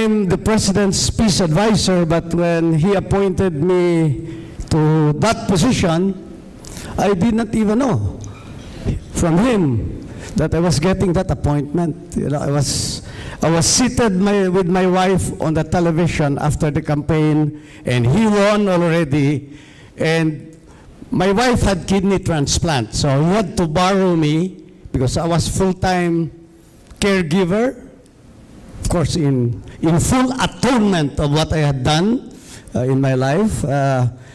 became the president's peace advisor, but when he appointed me to that position, I did not even know from him that I was getting that appointment. You know, I was seated with my wife on the television after the campaign, and he won already. And my wife had kidney transplant, so he had to borrow me because I was full-time caregiver, of course, in full atonement of what I had done in my life.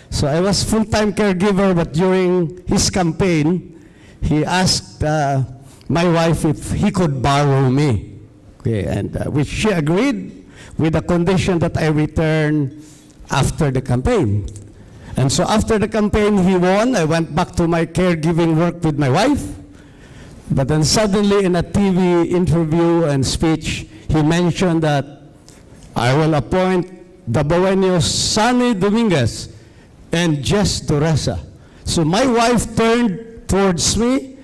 So I was full-time caregiver, but during his campaign, he asked my wife if he could borrow me. Okay, and which she agreed with the condition that I return after the campaign. And so after the campaign, he won. I went back to my caregiving work with my wife. But then suddenly in a TV interview and speech, he mentioned that I will appoint the Buenos Sunny Dominguez and Jess Dureza. So my wife turned towards me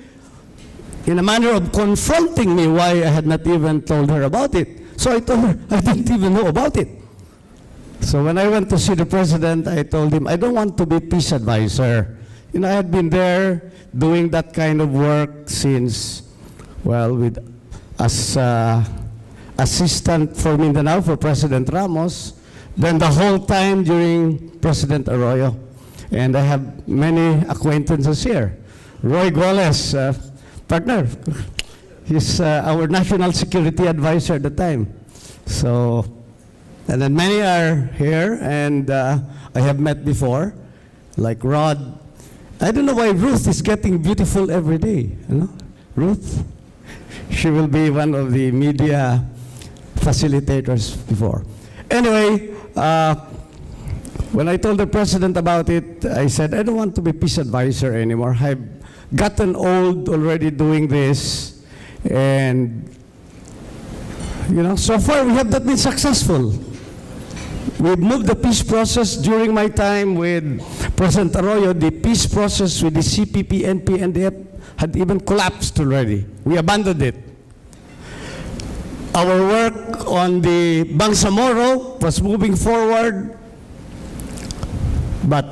in a manner of confronting me why I had not even told her about it. So I told her I didn't even know about it. So when I went to see the president, I told him, I don't want to be peace advisor. You know, I had been there doing that kind of work since, well, as assistant for Mindanao for President Ramos, then the whole time during President Arroyo. And I have many acquaintances here. Roy Goles, partner, he's our national security advisor at the time. So, and then many are here, and I have met before, like Rod. I don't know why Ruth is getting beautiful every day. You know, Ruth, she will be one of the media facilitators before. Anyway, when I told the president about it, I said, I don't want to be peace advisor anymore. I've gotten old already doing this, and you know, so far we have not been successful. We've moved the peace process during my time with President Arroyo. The peace process with the CPP, NP, NDF had even collapsed already. We abandoned it. Our work on the Bangsamoro was moving forward, but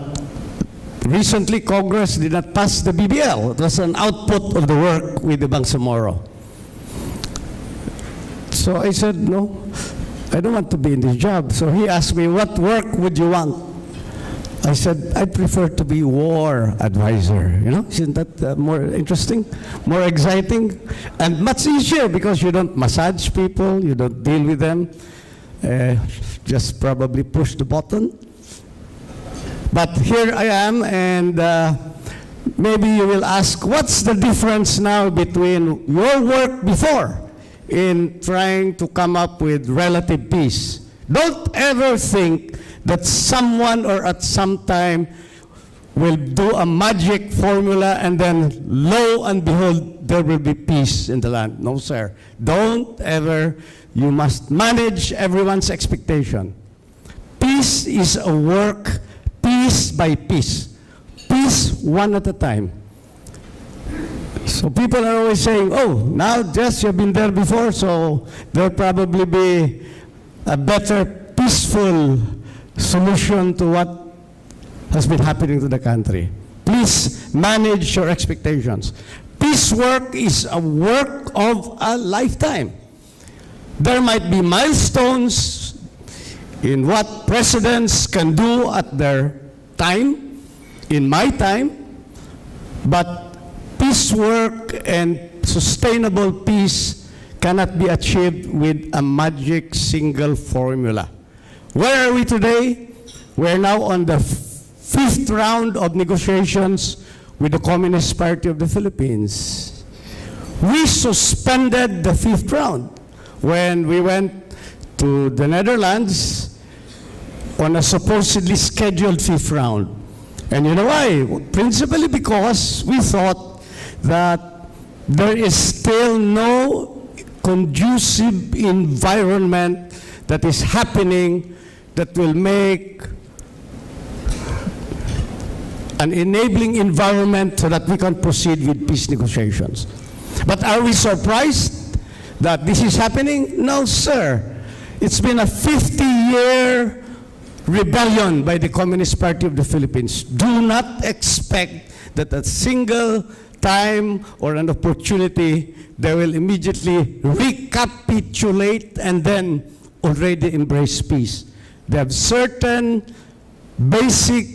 recently Congress did not pass the BBL. It was an output of the work with the Bangsamoro. So I said, no, I don't want to be in this job. So he asked me, what work would you want? I said, I prefer to be war advisor. You know, isn't that more interesting, more exciting, and much easier because you don't massage people, you don't deal with them, just probably push the button. But here I am, and maybe you will ask, what's the difference now between your work before in trying to come up with relative peace? Don't ever think that someone or at some time will do a magic formula and then lo and behold, there will be peace in the land. No, sir. Don't ever. You must manage everyone's expectation. Peace is a work, piece by piece. Peace one at a time. So people are always saying, oh, now Jess, you've been there before, so there'll probably be a better peaceful solution to what has been happening to the country. Please manage your expectations. Peace work is a work of a lifetime. There might be milestones in what presidents can do at their time, in my time, but peace work and sustainable peace cannot be achieved with a magic single formula. Where are we today? We're now on the fifth round of negotiations with the Communist Party of the Philippines. We suspended the fifth round when we went to the Netherlands on a supposedly scheduled fifth round. And you know why? Principally because we thought that there is still no conducive environment that is happening that will make an enabling environment so that we can proceed with peace negotiations. But are we surprised that this is happening? No, sir. It's been a 50-year rebellion by the Communist Party of the Philippines. Do not expect that a single time or an opportunity they will immediately recapitulate and then already embrace peace. They have certain basic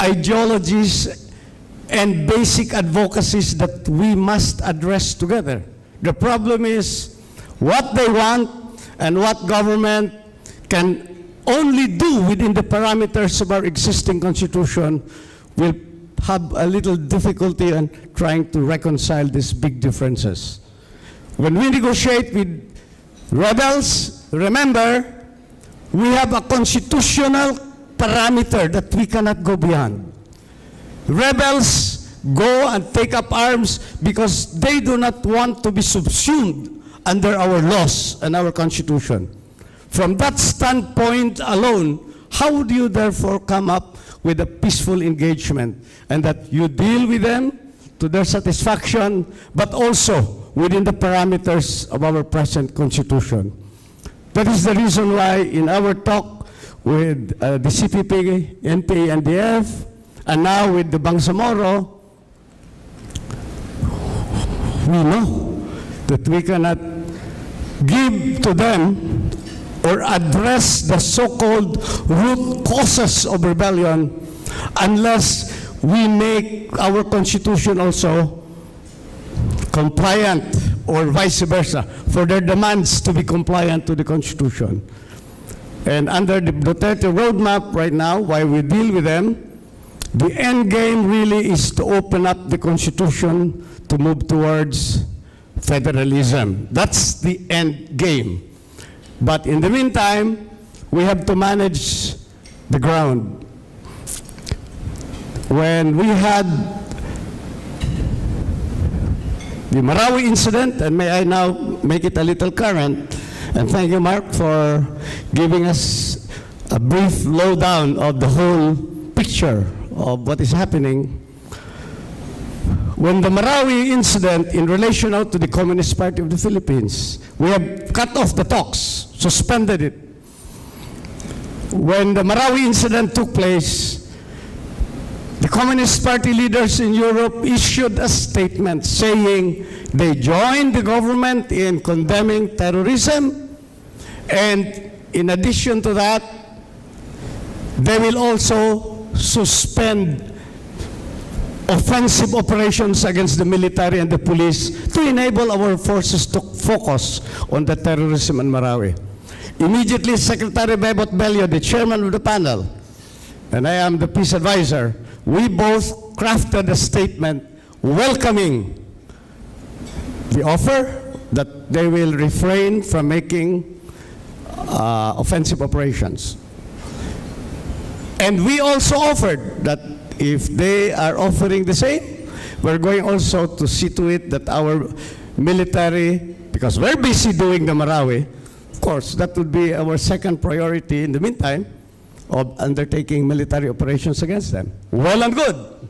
ideologies and basic advocacies that we must address together. The problem is what they want and what government can only do within the parameters of our existing constitution will have a little difficulty in trying to reconcile these big differences. When we negotiate with rebels, remember, we have a constitutional parameter that we cannot go beyond. Rebels go and take up arms because they do not want to be subsumed under our laws and our constitution. From that standpoint alone, how do you therefore come up with a peaceful engagement and that you deal with them to their satisfaction, but also within the parameters of our present constitution? That is the reason why in our talk with the CPP, NPA, NDF, and now with the Bangsamoro, we know that we cannot give to them or address the so-called root causes of rebellion unless we make our constitution also compliant or vice versa for their demands to be compliant to the constitution. And under the Duterte roadmap right now, while we deal with them, the end game really is to open up the constitution to move towards federalism. That's the end game. But in the meantime, we have to manage the ground. When we had the Marawi incident, and may I now make it a little current, and thank you, Mark, for giving us a brief lowdown of the whole picture of what is happening. When the Marawi incident in relation out to the Communist Party of the Philippines, we have cut off the talks, suspended it. When the Marawi incident took place, the Communist Party leaders in Europe issued a statement saying they joined the government in condemning terrorism, and in addition to that, they will also suspend offensive operations against the military and the police to enable our forces to focus on the terrorism in Marawi. Immediately, Secretary Bebot Bello, the chairman of the panel, and I am the peace advisor, we both crafted a statement welcoming the offer that they will refrain from making offensive operations. And we also offered that if they are offering the same, we're going also to see to it that our military, because we're busy doing the Marawi, of course, that would be our second priority in the meantime of undertaking military operations against them. Well and good.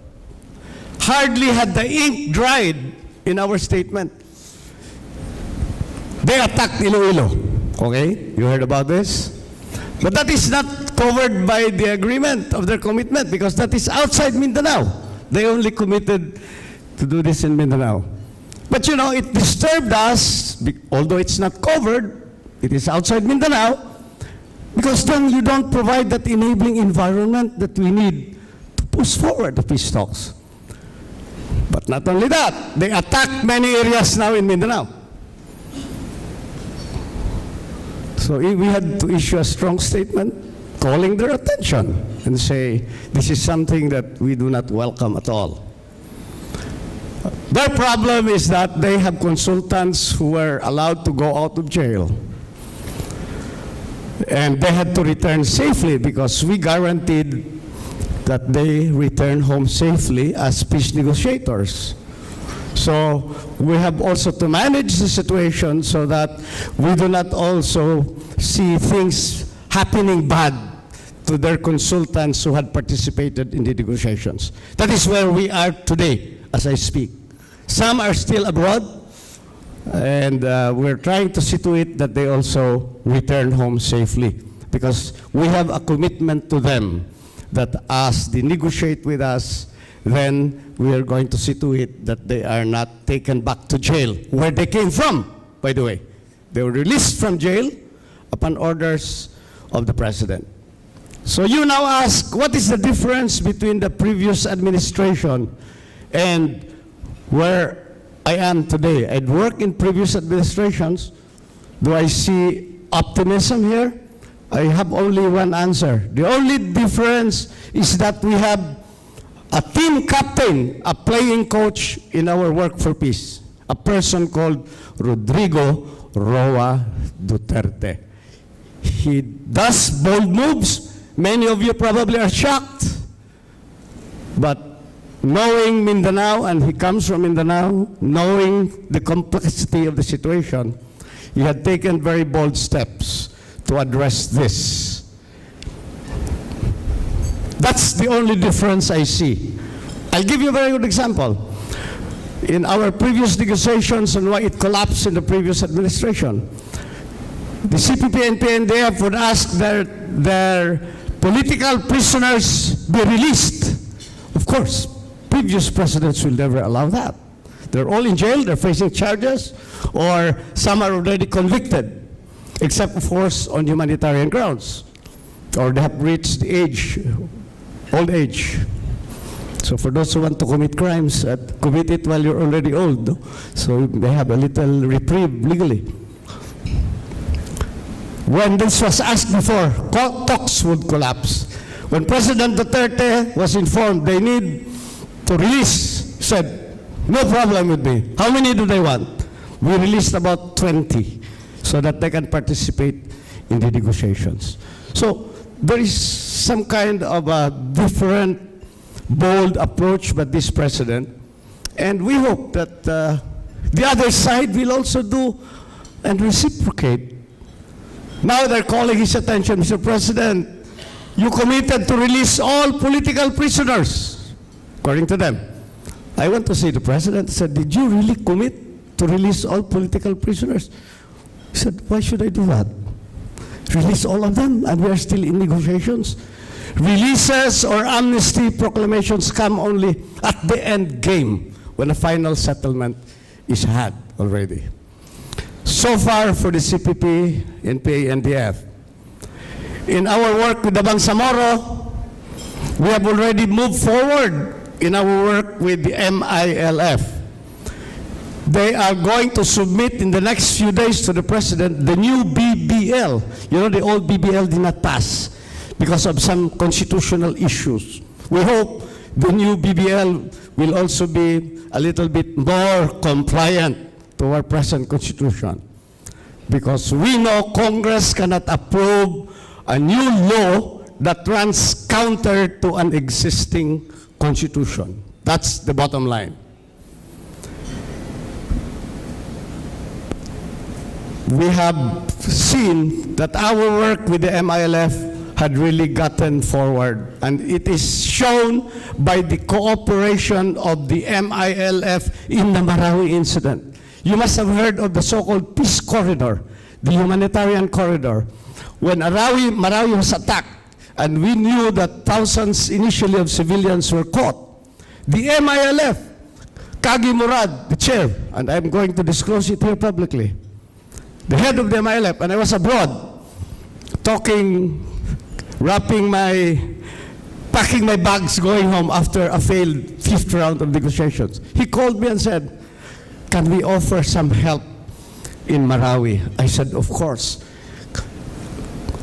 Hardly had the ink dried in our statement. They attacked Iloilo. Okay, you heard about this? But that is not covered by the agreement of their commitment because that is outside Mindanao. They only committed to do this in Mindanao. But you know, it disturbed us, although it's not covered, it is outside Mindanao, because then you don't provide that enabling environment that we need to push forward the peace talks. But not only that, they attacked many areas now in Mindanao. So we had to issue a strong statement calling their attention and say, this is something that we do not welcome at all. Their problem is that they have consultants who were allowed to go out of jail. And they had to return safely because we guaranteed that they return home safely as peace negotiators. So we have also to manage the situation so that we do not also see things happening bad to their consultants who had participated in the negotiations. That is where we are today as I speak. Some are still abroad, And we're trying to see to it that they also return home safely, because we have a commitment to them that as they negotiate with us, then we are going to see to it that they are not taken back to jail, where they came from, by the way. They were released from jail upon orders of the President. So you now ask, what is the difference between the previous administration and where I am today? I'd worked in previous administrations. Do I see optimism here? I have only one answer. The only difference is that we have a team captain, a playing coach in our work for peace, a person called Rodrigo Roa Duterte. He does bold moves. Many of you probably are shocked. But knowing Mindanao, and he comes from Mindanao, knowing the complexity of the situation, he had taken very bold steps to address this. That's the only difference I see. I'll give you a very good example. In our previous negotiations on why it collapsed in the previous administration, the CPP and PNDF would ask their political prisoners be released. Of course, previous presidents will never allow that. They're all in jail, they're facing charges, or some are already convicted, except, of course, on humanitarian grounds, or they have reached the age, old age. So for those who want to commit crimes, commit it while you're already old, no? So they have a little reprieve legally. When this was asked before, talks would collapse. When President Duterte was informed they need to release, he said, no problem with me. How many do they want? We released about 20 so that they can participate in the negotiations. So there is some kind of a different, bold approach by this president, and we hope that the other side will also do and reciprocate. Now they're calling his attention, Mr. President, you committed to release all political prisoners, according to them. I went to see the President, said, did you really commit to release all political prisoners? He said, why should I do that? Release all of them, and we are still in negotiations. Releases or amnesty proclamations come only at the end game, when a final settlement is had already. So far for the CPP, NPA, NDF. In our work with the Bangsamoro, we have already moved forward in our work with the MILF. They are going to submit in the next few days to the President the new BBL. You know, the old BBL did not pass because of some constitutional issues. We hope the new BBL will also be a little bit more compliant to our present constitution, because we know Congress cannot approve a new law that runs counter to an existing constitution. That's the bottom line. We have seen that our work with the MILF had really gotten forward, and it is shown by the cooperation of the MILF in the Marawi incident. You must have heard of the so-called peace corridor, the humanitarian corridor. When Marawi was attacked, and we knew that thousands initially of civilians were caught, the MILF, Kagi Murad, the chair, and I'm going to disclose it here publicly, the head of the MILF, and I was abroad talking, packing my bags, going home after a failed fifth round of negotiations. He called me and said, can we offer some help in Marawi? I said, of course.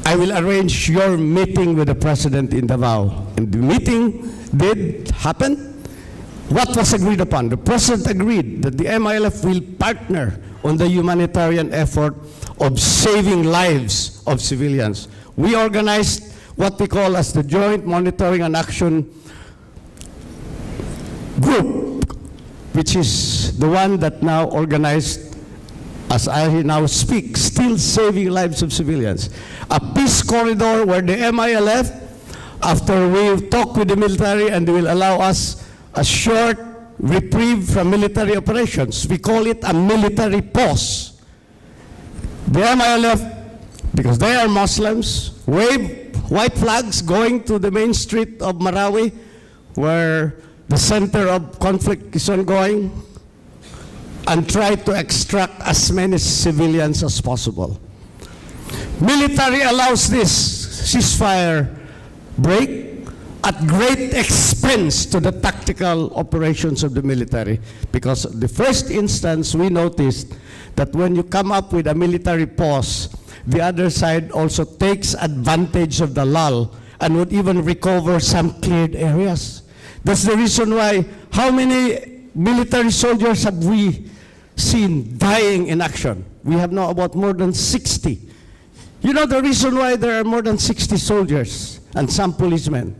I will arrange your meeting with the President in Davao. And the meeting did happen. What was agreed upon? The President agreed that the MILF will partner on the humanitarian effort of saving lives of civilians. We organized what we call as the Joint Monitoring and Action Group, which is the one that now organized, as I now speak, still saving lives of civilians. A peace corridor where the MILF, after we talk with the military and they will allow us a short reprieve from military operations. We call it a military pause. The MILF, because they are Muslims, wave white flags going to the main street of Marawi, where the center of conflict is ongoing, and try to extract as many civilians as possible. Military allows this ceasefire break at great expense to the tactical operations of the military, because the first instance we noticed that when you come up with a military pause, the other side also takes advantage of the lull and would even recover some cleared areas. That's the reason why, how many military soldiers have we seen dying in action? We have now about more than 60. You know the reason why there are more than 60 soldiers and some policemen?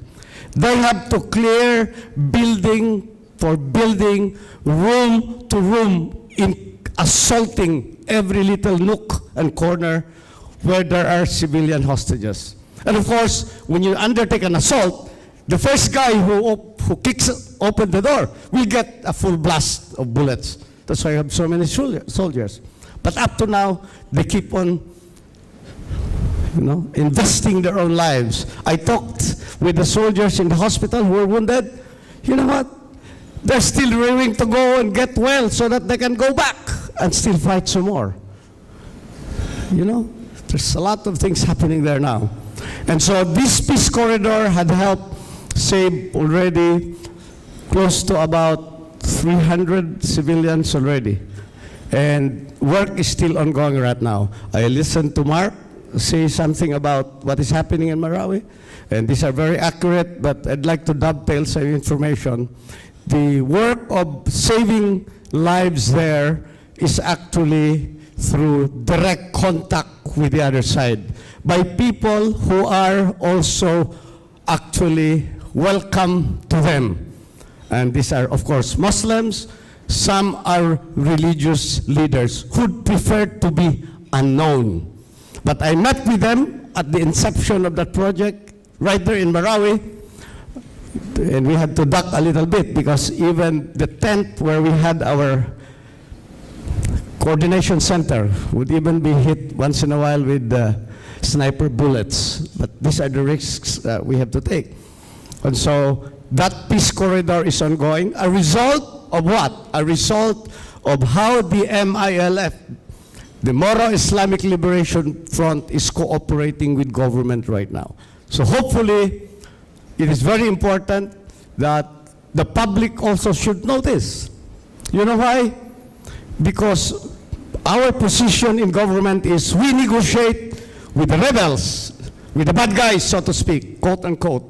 They have to clear building for building, room to room, in assaulting every little nook and corner where there are civilian hostages. And of course, when you undertake an assault, the first guy who kicks open the door will get a full blast of bullets. That's why you have so many soldiers. But up to now, they keep on, investing their own lives. I talked with the soldiers in the hospital who were wounded. You know what? They're still willing to go and get well so that they can go back and still fight some more. There's a lot of things happening there now. And so this peace corridor had helped save already close to about 300 civilians already. And work is still ongoing right now. I listened to Mark say something about what is happening in Marawi, and these are very accurate, but I'd like to dovetail some information. The work of saving lives there is actually through direct contact with the other side by people who are also actually welcome to them. And these are, of course, Muslims. Some are religious leaders who prefer to be unknown. But I met with them at the inception of that project right there in Marawi, and we had to duck a little bit because even the tent where we had our coordination center would even be hit once in a while with sniper bullets. But these are the risks that we have to take. And so that peace corridor is ongoing. A result of what? A result of how the MILF, the Moro Islamic Liberation Front, is cooperating with government right now. So hopefully, it is very important that the public also should know this. You know why? Because our position in government is we negotiate with the rebels, with the bad guys, so to speak, quote unquote.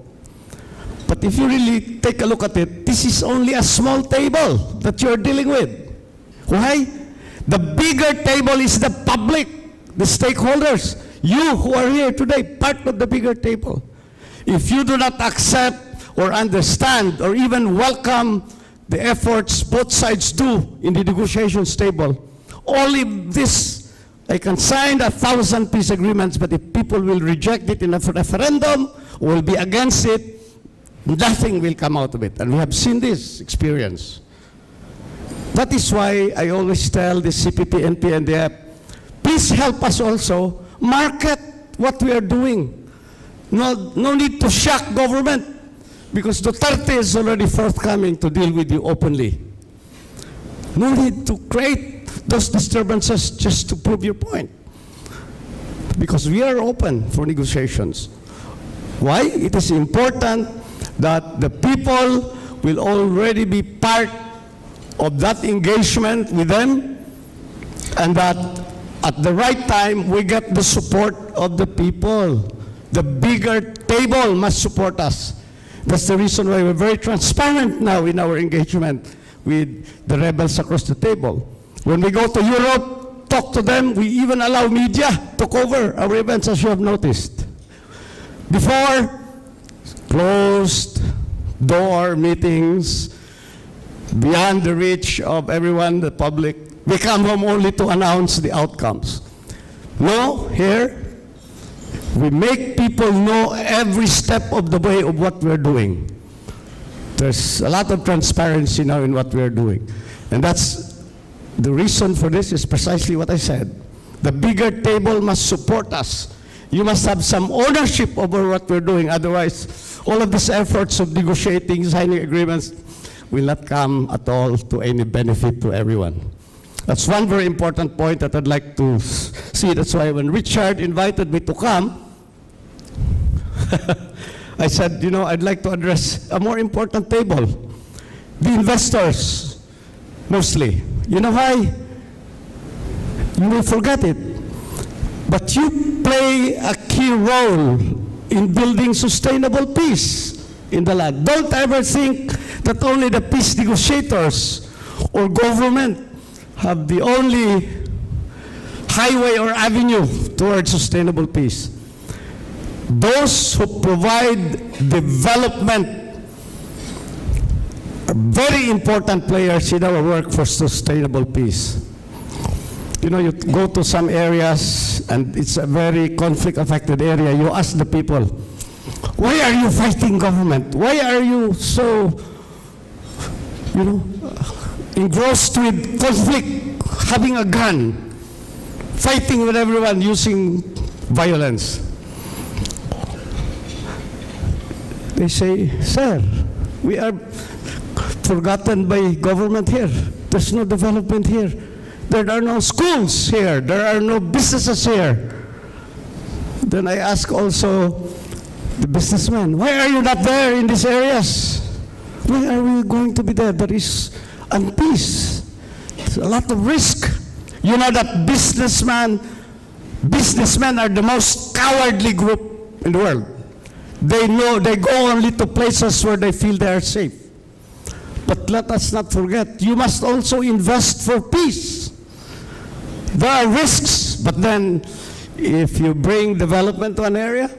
But if you really take a look at it, this is only a small table that you're dealing with. Why? The bigger table is the public, the stakeholders. You who are here today, part of the bigger table. If you do not accept or understand or even welcome the efforts both sides do in the negotiations table, only this, I can sign 1,000 peace agreements, but if people will reject it in a referendum or will be against it, nothing will come out of it. And we have seen this experience. That is why I always tell the CPP, NP, and NDF, please help us also market what we are doing. No need to shock government, because Duterte is already forthcoming to deal with you openly. No need to create those disturbances just to prove your point, because we are open for negotiations. Why? It is important that the people will already be part of that engagement with them, and that at the right time we get the support of the people. The bigger table must support us. That's the reason why we're very transparent now in our engagement with the rebels across the table. When we go to Europe, talk to them, we even allow media to cover our events, as you have noticed. Before, closed door meetings, beyond the reach of everyone, the public. We come home only to announce the outcomes. No, here, we make people know every step of the way of what we're doing. There's a lot of transparency now in what we are doing. And that's the reason for this is precisely what I said. The bigger table must support us. You must have some ownership over what we're doing. Otherwise, all of these efforts of negotiating, signing agreements will not come at all to any benefit to everyone. That's one very important point that I'd like to see. That's why when Richard invited me to come, I said, you know, I'd like to address a more important table. The investors, mostly. You know why? You will forget it. But you play a key role in building sustainable peace in the land. Don't ever think that only the peace negotiators or government have the only highway or avenue towards sustainable peace. Those who provide development are very important players in our work for sustainable peace. You know, you go to some areas and it's a very conflict-affected area. You ask the people, why are you fighting government? Why are you so, you know, engrossed with conflict, having a gun, fighting with everyone using violence? They say, sir, we are forgotten by government here. There's no development here. There are no schools here. There are no businesses here. Then I ask also the businessmen, why are you not there in these areas? Why are we going to be there? There is unpeace. There's a lot of risk. You know that businessmen are the most cowardly group in the world. They know they go only to places where they feel they are safe. But let us not forget, you must also invest for peace. There are risks, but then if you bring development to an area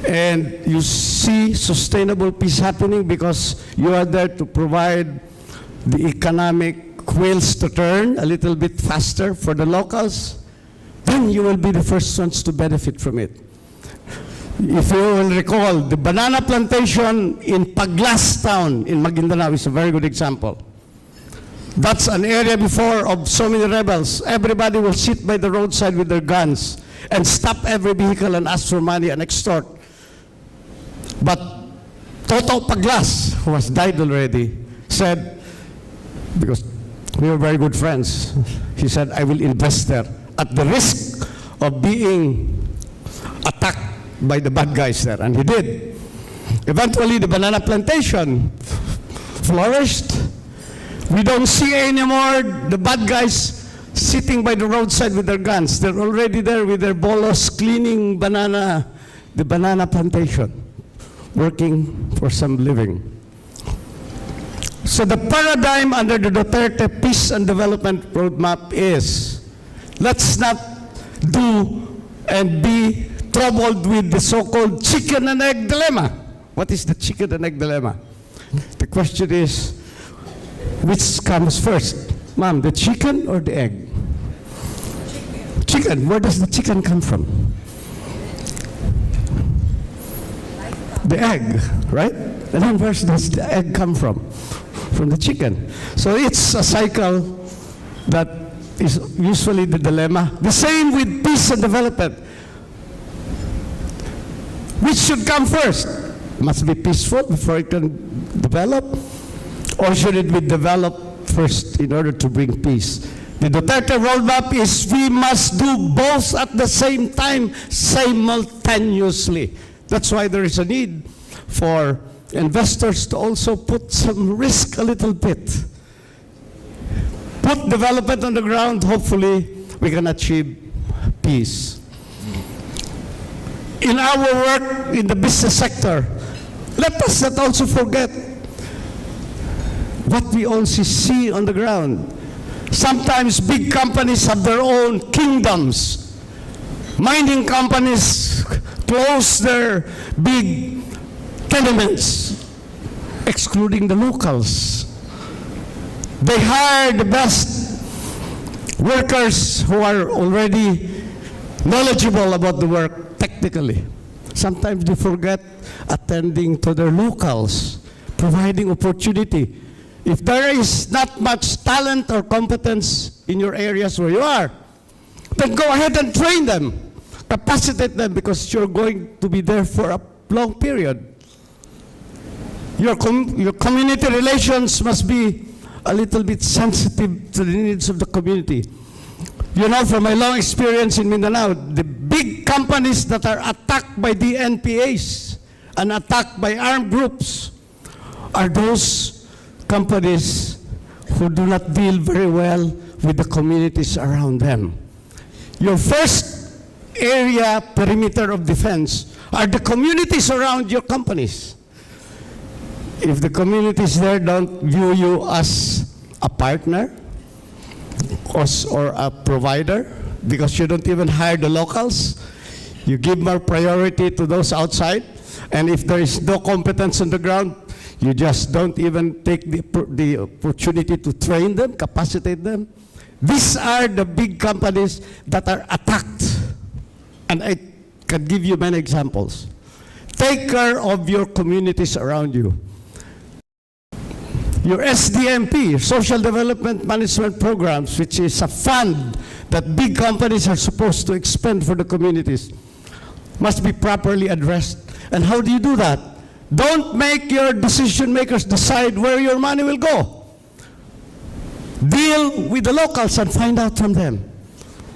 and you see sustainable peace happening because you are there to provide the economic wheels to turn a little bit faster for the locals, then you will be the first ones to benefit from it. If you will recall, the banana plantation in Paglas town in Mindanao is a very good example. That's an area before of so many rebels. Everybody will sit by the roadside with their guns and stop every vehicle and ask for money and extort. But Toto Paglas, who has died already, said, because we were very good friends, he said, I will invest there at the risk of being attacked by the bad guys there, and he did. Eventually, the banana plantation flourished. We don't see anymore the bad guys sitting by the roadside with their guns. They're already there with their bolos cleaning the banana plantation, working for some living. So the paradigm under the Duterte Peace and Development Roadmap is, let's not do and be troubled with the so-called chicken and egg dilemma. What is the chicken and egg dilemma? The question is, which comes first? Ma'am, the chicken or the egg? Chicken. Where does the chicken come from? The egg, right? And then where does the egg come from? From the chicken. So it's a cycle that is usually the dilemma. The same with peace and development. Which should come first? It must be peaceful before it can develop? Or should it be developed first in order to bring peace? The Duterte roadmap is we must do both at the same time, simultaneously. That's why there is a need for investors to also put some risk a little bit. Put development on the ground, hopefully we can achieve peace. In our work in the business sector, let us not also forget what we also see on the ground. Sometimes big companies have their own kingdoms. Mining companies close their big tenements, excluding the locals. They hire the best workers who are already knowledgeable about the work technically. Sometimes they forget attending to their locals, providing opportunity. If there is not much talent or competence in your areas where you are, then go ahead and train them, capacitate them, because you're going to be there for a long period. Your community relations must be a little bit sensitive to the needs of the community. You know, from my long experience in Mindanao, the big companies that are attacked by the NPAs and attacked by armed groups are those companies who do not deal very well with the communities around them. Your first area perimeter of defense are the communities around your companies. If the communities there don't view you as a partner or a provider, because you don't even hire the locals, you give more priority to those outside, and if there is no competence on the ground, you just don't even take the opportunity to train them, capacitate them. These are the big companies that are attacked. And I can give you many examples. Take care of your communities around you. Your SDMP, Social Development Management Programs, which is a fund that big companies are supposed to expend for the communities, must be properly addressed. And how do you do that? Don't make your decision makers decide where your money will go. Deal with the locals and find out from them.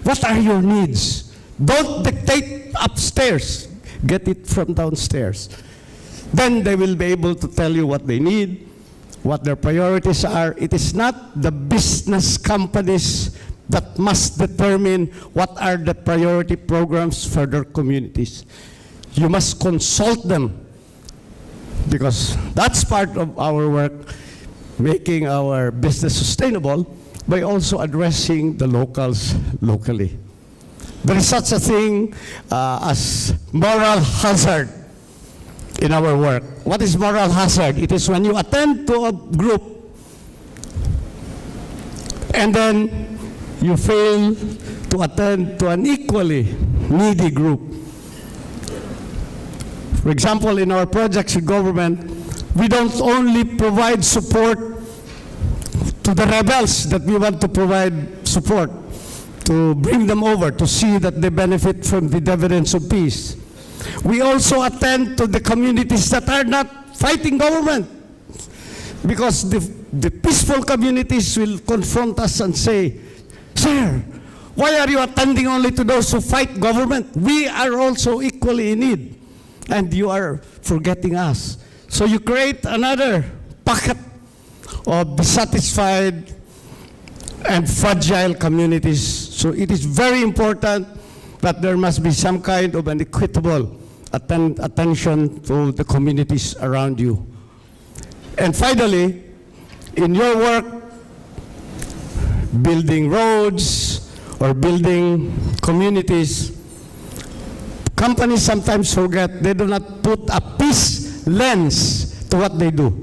What are your needs? Don't dictate upstairs. Get it from downstairs. Then they will be able to tell you what they need, what their priorities are. It is not the business companies that must determine what are the priority programs for their communities. You must consult them, because that's part of our work, making our business sustainable by also addressing the locals locally. There is such a thing as moral hazard in our work. What is moral hazard? It is when you attend to a group and then you fail to attend to an equally needy group. For example, in our projects in government, we don't only provide support to the rebels that we want to provide support, to bring them over, to see that they benefit from the dividends of peace. We also attend to the communities that are not fighting government, because the peaceful communities will confront us and say, "Sir, why are you attending only to those who fight government? We are also equally in need, and you are forgetting us." So you create another pocket of dissatisfied and fragile communities. So it is very important that there must be some kind of an equitable attention to the communities around you. And finally, in your work, building roads or building communities, companies sometimes forget they do not put a peace lens to what they do.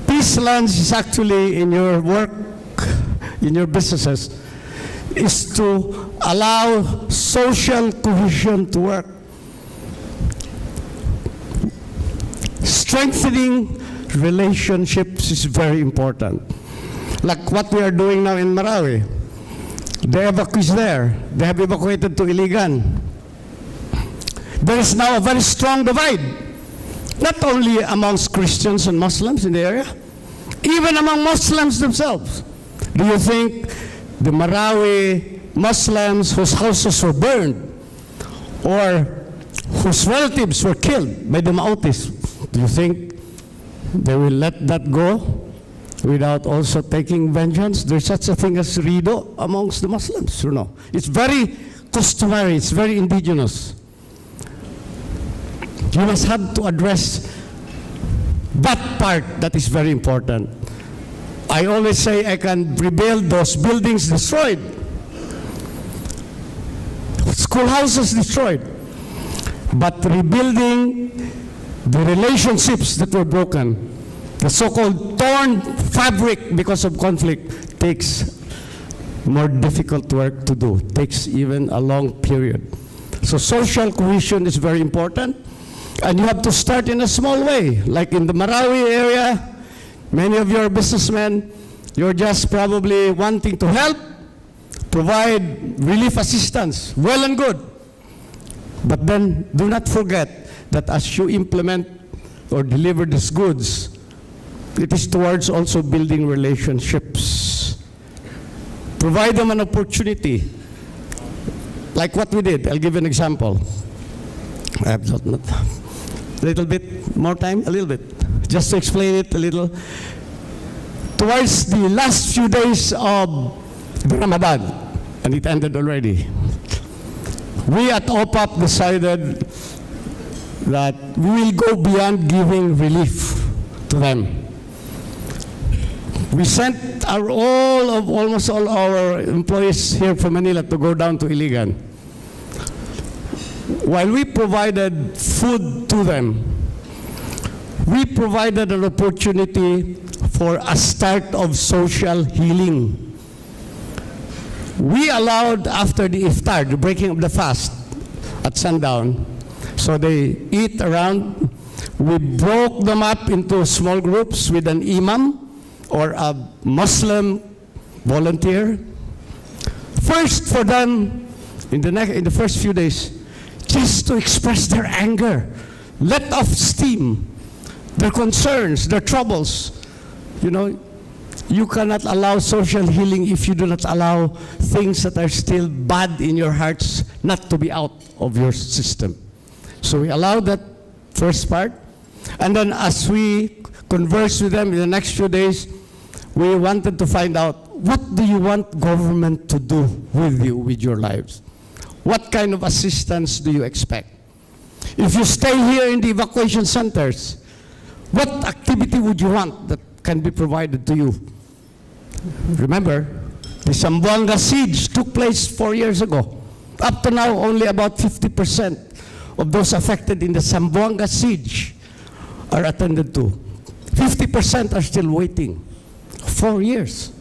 Peace lens is actually in your work, in your businesses, is to allow social cohesion to work. Strengthening relationships is very important. Like what we are doing now in Marawi. The evacuees there, they have evacuated to Iligan. There is now a very strong divide, not only amongst Christians and Muslims in the area, even among Muslims themselves. Do you think the Marawi Muslims whose houses were burned or whose relatives were killed by the Maotis, do you think they will let that go without also taking vengeance? There's such a thing as rido amongst the Muslims, you know. It's very customary, it's very indigenous. You must have to address that part that is very important. I always say I can rebuild those buildings destroyed, schoolhouses destroyed, but rebuilding the relationships that were broken, the so-called torn fabric because of conflict, takes more difficult work to do, takes even a long period. So social cohesion is very important. And you have to start in a small way, like in the Marawi area. Many of you are businessmen. You're just probably wanting to help, provide relief assistance. Well and good. But then do not forget that as you implement or deliver these goods, it is towards also building relationships. Provide them an opportunity. Like what we did. I'll give you an example. I have not a little bit more time, a little bit, just to explain it a little. Towards the last few days of the Ramadan, and it ended already, we at OPAP decided that we will go beyond giving relief to them. We sent almost all our employees here from Manila to go down to Iligan. While we provided food to them, we provided an opportunity for a start of social healing. We allowed, after the iftar, the breaking of the fast at sundown, so they eat around, we broke them up into small groups with an imam or a Muslim volunteer. First for them, in the first few days, just to express their anger, let off steam, their concerns, their troubles. You know, you cannot allow social healing if you do not allow things that are still bad in your hearts not to be out of your system. So we allowed that first part. And then as we conversed with them in the next few days, we wanted to find out, what do you want government to do with you, with your lives? What kind of assistance do you expect? If you stay here in the evacuation centers, what activity would you want that can be provided to you? Remember, the Zamboanga siege took place 4 years ago. Up to now, only about 50% of those affected in the Zamboanga siege are attended to. 50% are still waiting. 4 years.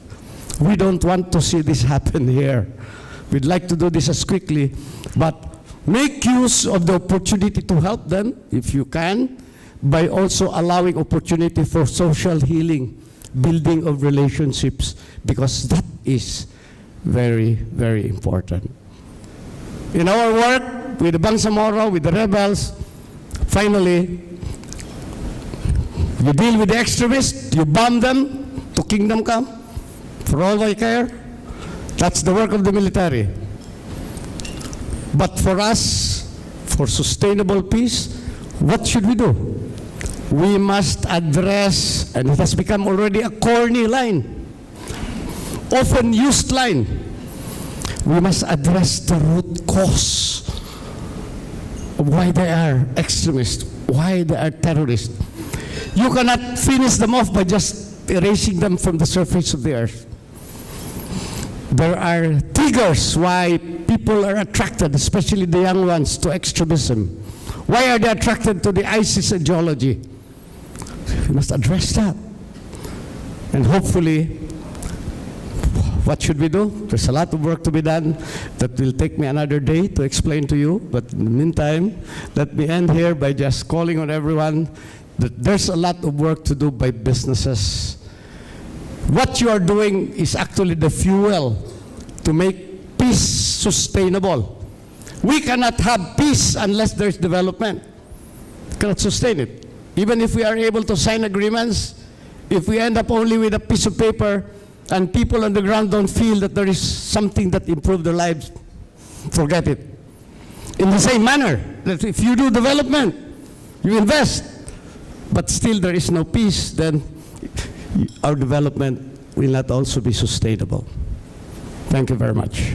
We don't want to see this happen here. We'd like to do this as quickly, but make use of the opportunity to help them, if you can, by also allowing opportunity for social healing, building of relationships, because that is very, very important. In our work with the Bangsamoro, with the rebels, finally, you deal with the extremists, you bomb them to kingdom come, for all they care. That's the work of the military. But for us, for sustainable peace, what should we do? We must address, and it has become already a corny line, often used line. We must address the root cause of why they are extremists, why they are terrorists. You cannot finish them off by just erasing them from the surface of the earth. There are triggers why people are attracted, especially the young ones, to extremism. Why are they attracted to the ISIS ideology? We must address that. And hopefully, what should we do? There's a lot of work to be done that will take me another day to explain to you. But in the meantime, let me end here by just calling on everyone that there's a lot of work to do by businesses. What you are doing is actually the fuel to make peace sustainable. We cannot have peace unless there's development. We cannot sustain it. Even if we are able to sign agreements, if we end up only with a piece of paper and people on the ground don't feel that there is something that improves their lives, forget it. In the same manner, that if you do development, you invest, but still there is no peace, then our development will not also be sustainable. Thank you very much.